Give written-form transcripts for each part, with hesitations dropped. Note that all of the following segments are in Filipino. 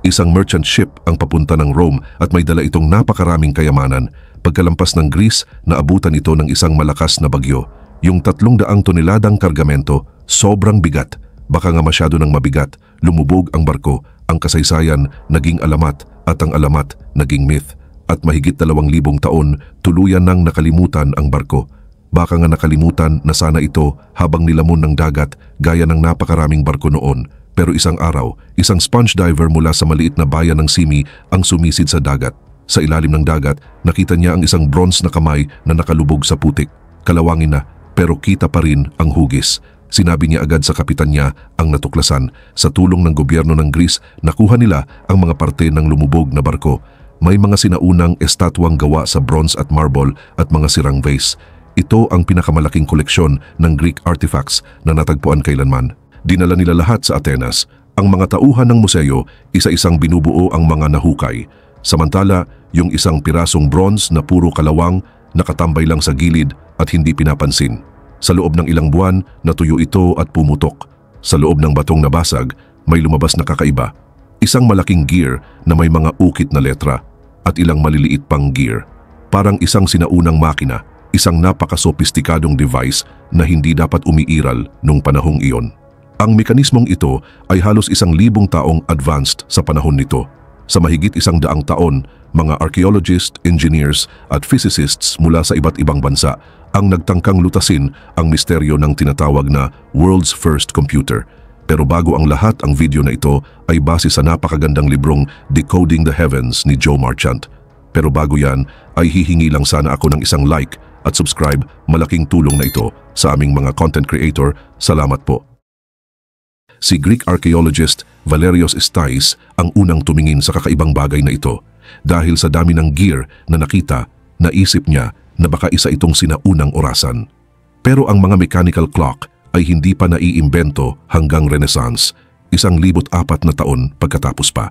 Isang merchant ship ang papunta ng Rome at may dala itong napakaraming kayamanan. Pagkalampas ng Greece, naabutan ito ng isang malakas na bagyo. Yung 300 toneladang kargamento, sobrang bigat. Baka nga masyado ng mabigat, lumubog ang barko. Ang kasaysayan naging alamat at ang alamat naging myth. At mahigit 2,000 taon, tuluyan nang nakalimutan ang barko. Baka nga nakalimutan na sana ito habang nilamon ng dagat gaya ng napakaraming barko noon. Pero isang araw, isang sponge diver mula sa maliit na bayan ng Simi ang sumisid sa dagat. Sa ilalim ng dagat, nakita niya ang isang bronze na kamay na nakalubog sa putik. Kalawangin na, pero kita pa rin ang hugis. Sinabi niya agad sa kapitan niya ang natuklasan. Sa tulong ng gobyerno ng Greece, nakuha nila ang mga parte ng lumubog na barko. May mga sinaunang estatwang gawa sa bronze at marble at mga sirang vase. Ito ang pinakamalaking koleksyon ng Greek artifacts na natagpuan kailanman. Dinala nila lahat sa Atenas. Ang mga tauhan ng museo, isa-isang binubuo ang mga nahukay. Samantala, yung isang pirasong bronze na puro kalawang, nakatambay lang sa gilid at hindi pinapansin. Sa loob ng ilang buwan, natuyo ito at pumutok. Sa loob ng batong nabasag, may lumabas na kakaiba. Isang malaking gear na may mga ukit na letra at ilang maliliit pang gear. Parang isang sinaunang makina, isang napaka-sopistikadong device na hindi dapat umiiral nung panahong iyon. Ang mekanismong ito ay halos 1,000 taong advanced sa panahon nito. Sa mahigit 100 taon, mga archaeologists, engineers at physicists mula sa iba't ibang bansa ang nagtangkang lutasin ang misteryo ng tinatawag na world's first computer. Pero bago ang lahat, ang video na ito ay base sa napakagandang librong Decoding the Heavens ni Joe Marchant. Pero bago yan, ay hihingi lang sana ako ng isang like at subscribe. Malaking tulong na ito sa aming mga content creator. Salamat po. Si Greek archaeologist Valerios Stais ang unang tumingin sa kakaibang bagay na ito. Dahil sa dami ng gear na nakita, naisip niya na baka isa itong sinaunang orasan. Pero ang mga mechanical clock ay hindi pa naiimbento hanggang Renaissance, 1,004 na taon pagkatapos pa.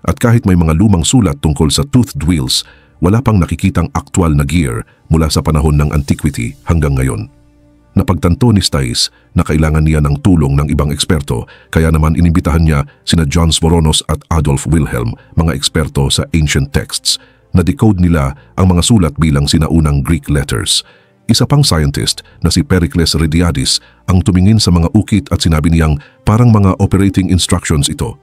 At kahit may mga lumang sulat tungkol sa toothed wheels, wala pang nakikitang aktwal na gear mula sa panahon ng antiquity hanggang ngayon. Napagtanto ni Stais na kailangan niya ng tulong ng ibang eksperto, kaya naman inimbitahan niya sina John Svoronos at Adolf Wilhelm, mga eksperto sa ancient texts. Na-decode nila ang mga sulat bilang sinaunang Greek letters. Isa pang scientist na si Pericles Rediadis ang tumingin sa mga ukit at sinabi niyang parang mga operating instructions ito.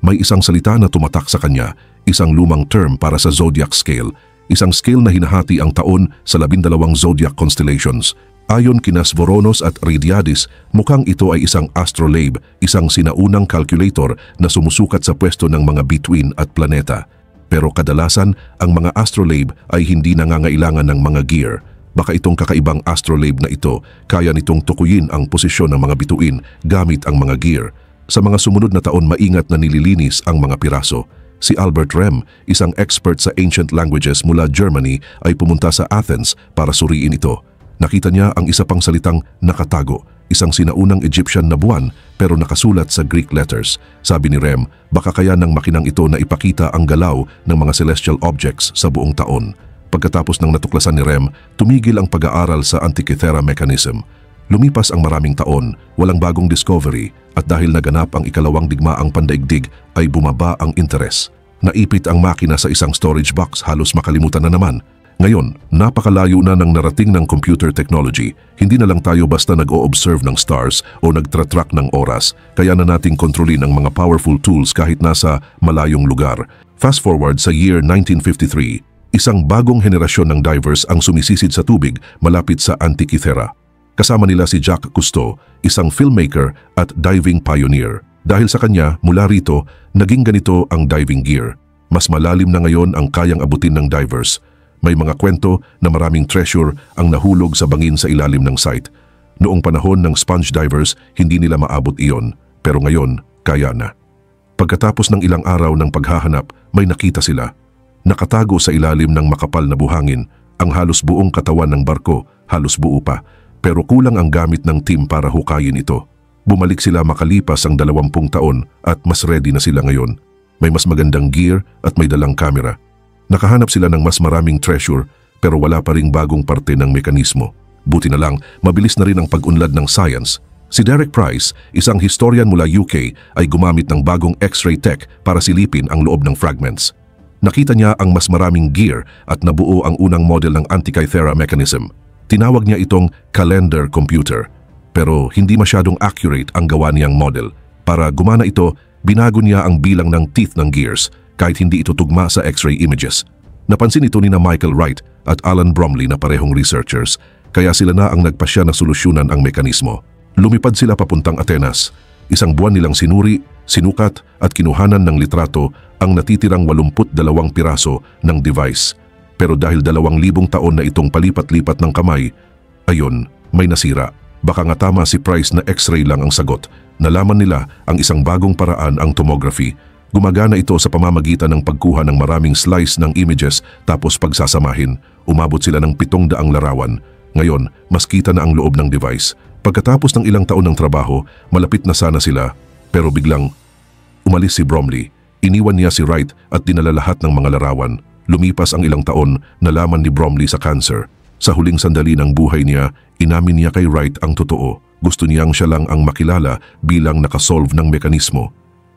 May isang salita na tumatak sa kanya, isang lumang term para sa zodiac scale, isang scale na hinahati ang taon sa 12 zodiac constellations. Ayon kina Svoronos at Rediadis, mukhang ito ay isang astrolabe, isang sinaunang calculator na sumusukat sa pwesto ng mga bituin at planeta. Pero kadalasan, ang mga astrolabe ay hindi nangangailangan ng mga gear. Baka itong kakaibang astrolabe na ito, kaya nitong tukuyin ang posisyon ng mga bituin gamit ang mga gear. Sa mga sumunod na taon, maingat na nililinis ang mga piraso. Si Albert Rem, isang expert sa ancient languages mula Germany, ay pumunta sa Athens para suriin ito. Nakita niya ang isa pang salitang nakatago, isang sinaunang Egyptian na buwan pero nakasulat sa Greek letters. Sabi ni Rem, baka kaya ng makinang ito na ipakita ang galaw ng mga celestial objects sa buong taon. Pagkatapos ng natuklasan ni Rem, tumigil ang pag-aaral sa Antikythera mechanism. Lumipas ang maraming taon, walang bagong discovery at dahil naganap ang ikalawang digmaang pandaigdig ay bumaba ang interes. Naipit ang makina sa isang storage box, halos makalimutan na naman. Ngayon, napakalayo na ng narating ng computer technology. Hindi na lang tayo basta nag-o-observe ng stars o nagtra-track ng oras, kaya na nating kontrolin ang mga powerful tools kahit nasa malayong lugar. Fast forward sa year 1953, isang bagong henerasyon ng divers ang sumisisid sa tubig malapit sa Antikythera. Kasama nila si Jacques Cousteau, isang filmmaker at diving pioneer. Dahil sa kanya, mula rito, naging ganito ang diving gear. Mas malalim na ngayon ang kayang abutin ng divers. May mga kwento na maraming treasure ang nahulog sa bangin sa ilalim ng site. Noong panahon ng sponge divers, hindi nila maabot iyon. Pero ngayon, kaya na. Pagkatapos ng ilang araw ng paghahanap, may nakita sila. Nakatago sa ilalim ng makapal na buhangin, ang halos buong katawan ng barko, halos buo pa. Pero kulang ang gamit ng team para hukayin ito. Bumalik sila makalipas ang 20 taon at mas ready na sila ngayon. May mas magandang gear at may dalang kamera. Nakahanap sila ng mas maraming treasure pero wala pa ring bagong parte ng mekanismo. Buti na lang, mabilis na rin ang pag-unlad ng science. Si Derek Price, isang historian mula UK, ay gumamit ng bagong X-ray tech para silipin ang loob ng fragments. Nakita niya ang mas maraming gear at nabuo ang unang model ng Antikythera mechanism. Tinawag niya itong calendar computer. Pero hindi masyadong accurate ang gawa niyang model. Para gumana ito, binago niya ang bilang ng teeth ng gears kahit hindi ito tugma sa X-ray images. Napansin ito ni Michael Wright at Alan Bromley na parehong researchers, kaya sila na ang nagpasya na solusyonan ang mekanismo. Lumipad sila papuntang Atenas. Isang buwan nilang sinuri, sinukat at kinuhanan ng litrato ang natitirang 82 piraso ng device. Pero dahil 2,000 taon na itong palipat-lipat ng kamay, ayon, may nasira. Baka nga tama si Price na X-ray lang ang sagot. Nalaman nila ang isang bagong paraan, ang tomography. Gumagana ito sa pamamagitan ng pagkuha ng maraming slice ng images tapos pagsasamahin. Umabot sila ng 700 larawan. Ngayon, mas kita na ang loob ng device. Pagkatapos ng ilang taon ng trabaho, malapit na sana sila, pero biglang umalis si Bromley. Iniwan niya si Wright at dinala lahat ng mga larawan. Lumipas ang ilang taon, nalaman ni Bromley sa cancer. Sa huling sandali ng buhay niya, inamin niya kay Wright ang totoo. Gusto niyang siya lang ang makilala bilang nakasolve ng mekanismo.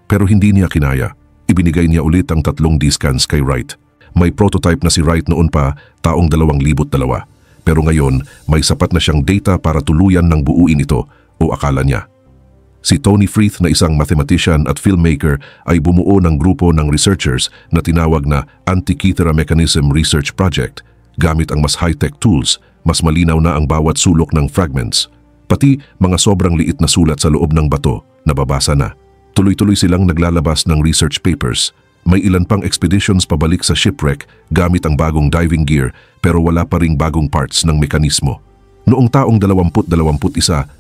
Pero hindi niya kinaya. Ibinigay niya ulit ang 3 D-scans kay Wright. May prototype na si Wright noon pa, taong 2002. Pero ngayon, may sapat na siyang data para tuluyan ng buuin ito, o akala niya. Si Tony Freeth na isang mathematician at filmmaker ay bumuo ng grupo ng researchers na tinawag na Antikythera Mechanism Research Project. Gamit ang mas high-tech tools, mas malinaw na ang bawat sulok ng fragments. Pati mga sobrang liit na sulat sa loob ng bato, nababasa na. Tuloy-tuloy silang naglalabas ng research papers. May ilan pang expeditions pabalik sa shipwreck gamit ang bagong diving gear pero wala pa ring bagong parts ng mekanismo. Noong taong 2021,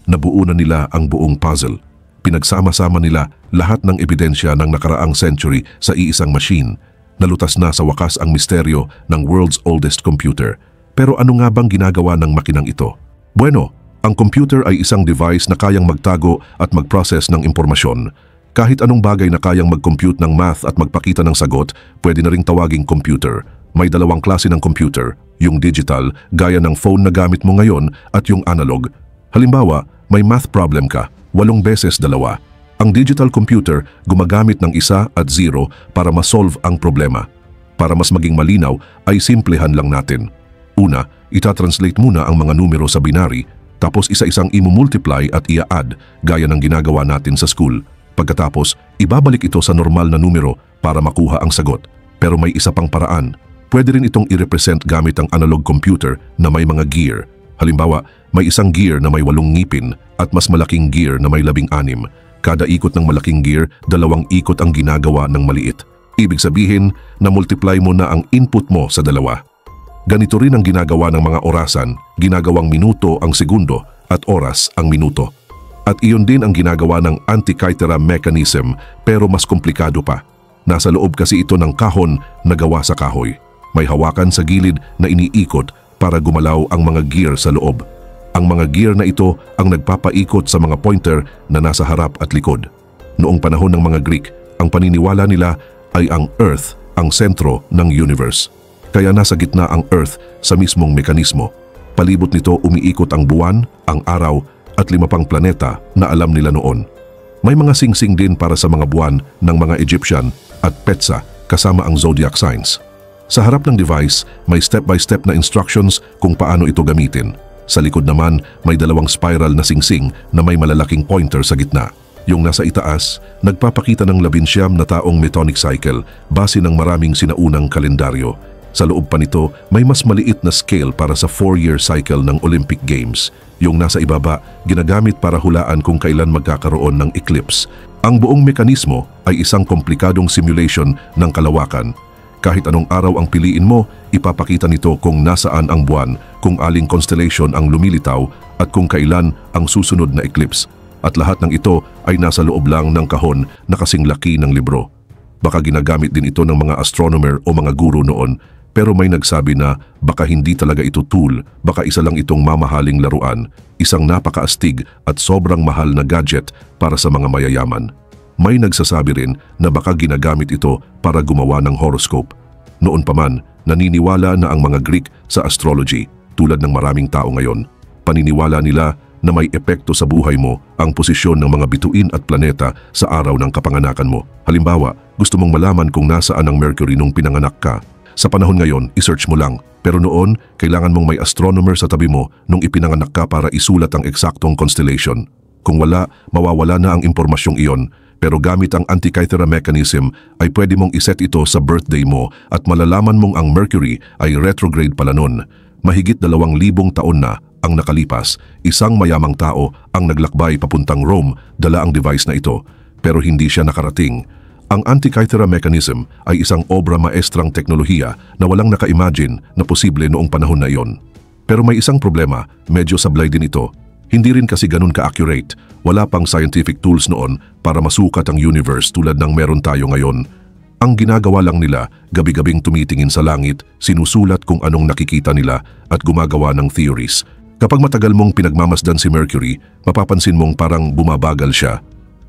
nabuo na nila ang buong puzzle. Pinagsama-sama nila lahat ng ebidensya ng nakaraang century sa iisang machine. Nalutas na sa wakas ang misteryo ng world's oldest computer. Pero ano nga bang ginagawa ng makinang ito? Bueno, ang computer ay isang device na kayang magtago at mag-process ng impormasyon. Kahit anong bagay na kayang mag-compute ng math at magpakita ng sagot, pwede na ring tawaging computer. May 2 klase ng computer, yung digital, gaya ng phone na gamit mo ngayon, at yung analog. Halimbawa, may math problem ka, 8 beses 2. Ang digital computer gumagamit ng 1 at 0 para ma-solve ang problema. Para mas maging malinaw, ay simplehan lang natin. Una, itatranslate muna ang mga numero sa binary, tapos isa-isang imumultiply at ia-add, gaya ng ginagawa natin sa school. Pagkatapos, ibabalik ito sa normal na numero para makuha ang sagot. Pero may isa pang paraan. Pwede rin itong i-represent gamit ang analog computer na may mga gear. Halimbawa, may isang gear na may 8 ngipin at mas malaking gear na may 16. Kada ikot ng malaking gear, 2 ikot ang ginagawa ng maliit. Ibig sabihin, na-multiply mo na ang input mo sa 2. Ganito rin ang ginagawa ng mga orasan, ginagawang minuto ang segundo at oras ang minuto. At iyon din ang ginagawa ng Antikythera mechanism pero mas komplikado pa. Nasa loob kasi ito ng kahon na gawa sa kahoy. May hawakan sa gilid na iniikot para gumalaw ang mga gear sa loob. Ang mga gear na ito ang nagpapaikot sa mga pointer na nasa harap at likod. Noong panahon ng mga Greek, ang paniniwala nila ay ang Earth ang sentro ng universe. Kaya nasa gitna ang Earth sa mismong mekanismo. Palibot nito umiikot ang buwan, ang araw, at 5 pang planeta na alam nila noon. May mga singsing din para sa mga buwan ng mga Egyptian at petsa kasama ang zodiac signs. Sa harap ng device, may step-by-step na instructions kung paano ito gamitin. Sa likod naman, may 2 spiral na singsing na may malalaking pointer sa gitna. Yung nasa itaas, nagpapakita ng 19 na taong Metonic cycle base ng maraming sinaunang kalendaryo. Sa loob pa nito, may mas maliit na scale para sa 4-year cycle ng Olympic Games. Yung nasa ibaba, ginagamit para hulaan kung kailan magkakaroon ng eclipse. Ang buong mekanismo ay isang komplikadong simulation ng kalawakan. Kahit anong araw ang piliin mo, ipapakita nito kung nasaan ang buwan, kung aling constellation ang lumilitaw at kung kailan ang susunod na eclipse. At lahat ng ito ay nasa loob lang ng kahon na kasing laki ng libro. Baka ginagamit din ito ng mga astronomer o mga guro noon. Pero may nagsabi na baka hindi talaga ito tool, baka isa lang itong mamahaling laruan, isang napakaastig at sobrang mahal na gadget para sa mga mayayaman. May nagsasabi rin na baka ginagamit ito para gumawa ng horoscope. Noon pa man, naniniwala na ang mga Greek sa astrology, tulad ng maraming tao ngayon. Paniniwala nila na may epekto sa buhay mo ang posisyon ng mga bituin at planeta sa araw ng kapanganakan mo. Halimbawa, gusto mong malaman kung nasaan ang Mercury nung pinanganak ka. Sa panahon ngayon, isearch mo lang. Pero noon, kailangan mong may astronomer sa tabi mo nung ipinanganak ka para isulat ang eksaktong constellation. Kung wala, mawawala na ang impormasyong iyon. Pero gamit ang Antikythera mechanism ay pwede mong iset ito sa birthday mo at malalaman mong ang Mercury ay retrograde pala nun. Mahigit 2,000 taon na ang nakalipas, isang mayamang tao ang naglakbay papuntang Rome, dala ang device na ito. Pero hindi siya nakarating. Ang Antikythera mechanism ay isang obra maestrang teknolohiya na walang naka-imagine na posible noong panahon na iyon. Pero may isang problema, medyo sablay din ito. Hindi rin kasi ganun ka-accurate. Wala pang scientific tools noon para masukat ang universe tulad ng meron tayo ngayon. Ang ginagawa lang nila, gabi-gabing tumitingin sa langit, sinusulat kung anong nakikita nila at gumagawa ng theories. Kapag matagal mong pinagmamasdan si Mercury, mapapansin mong parang bumabagal siya.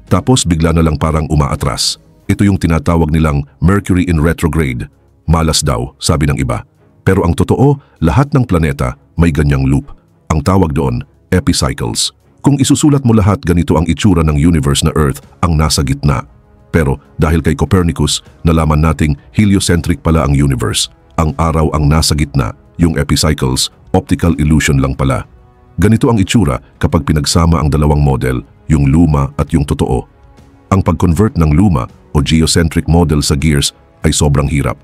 Tapos bigla na lang parang umaatras. Ito yung tinatawag nilang Mercury in retrograde. Malas daw, sabi ng iba. Pero ang totoo, lahat ng planeta may ganyang loop. Ang tawag doon, epicycles. Kung isusulat mo lahat, ganito ang itsura ng universe na Earth ang nasa gitna. Pero dahil kay Copernicus, nalaman nating heliocentric pala ang universe. Ang araw ang nasa gitna, yung epicycles, optical illusion lang pala. Ganito ang itsura kapag pinagsama ang dalawang model, yung luma at yung totoo. Ang pag-convert ng luma o geocentric model sa gears ay sobrang hirap.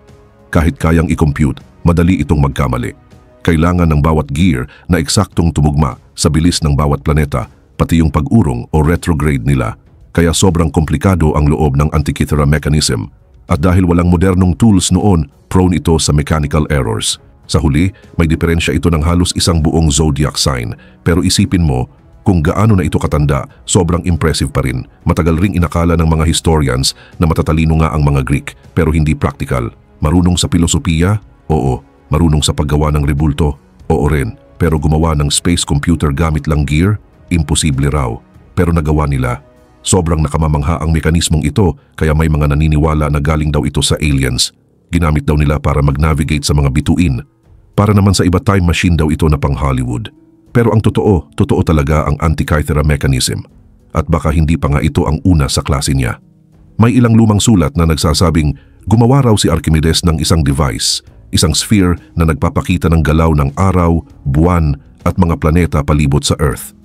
Kahit kayang i-compute, madali itong magkamali. Kailangan ng bawat gear na eksaktong tumugma sa bilis ng bawat planeta, pati yung pag-urong o retrograde nila. Kaya sobrang komplikado ang loob ng Antikythera mechanism. At dahil walang modernong tools noon, prone ito sa mechanical errors. Sa huli, may diferensya ito ng halos isang buong zodiac sign. Pero isipin mo, kung gaano na ito katanda, sobrang impressive pa rin. Matagal ring inakala ng mga historians na matatalino nga ang mga Greek, pero hindi practical. Marunong sa filosofiya? Oo. Marunong sa paggawa ng rebulto? Oo rin. Pero gumawa ng space computer gamit lang gear? Imposible raw. Pero nagawa nila. Sobrang nakamamangha ang mekanismong ito, kaya may mga naniniwala na galing daw ito sa aliens. Ginamit daw nila para mag-navigate sa mga bituin. Para naman sa iba, time machine daw ito na pang Hollywood. Pero ang totoo talaga ang Antikythera mechanism. At baka hindi pa nga ito ang una sa klase niya. May ilang lumang sulat na nagsasabing gumawa raw si Archimedes ng isang device, isang sphere na nagpapakita ng galaw ng araw, buwan at mga planeta palibot sa Earth.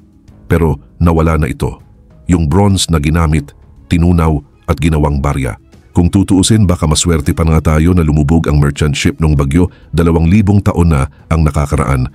Pero nawala na ito. Yung bronze na ginamit, tinunaw at ginawang barya. Kung tutuusin, baka maswerte pa nga tayo na lumubog ang merchant ship nung bagyo, 2,000 taon na ang nakakaraan.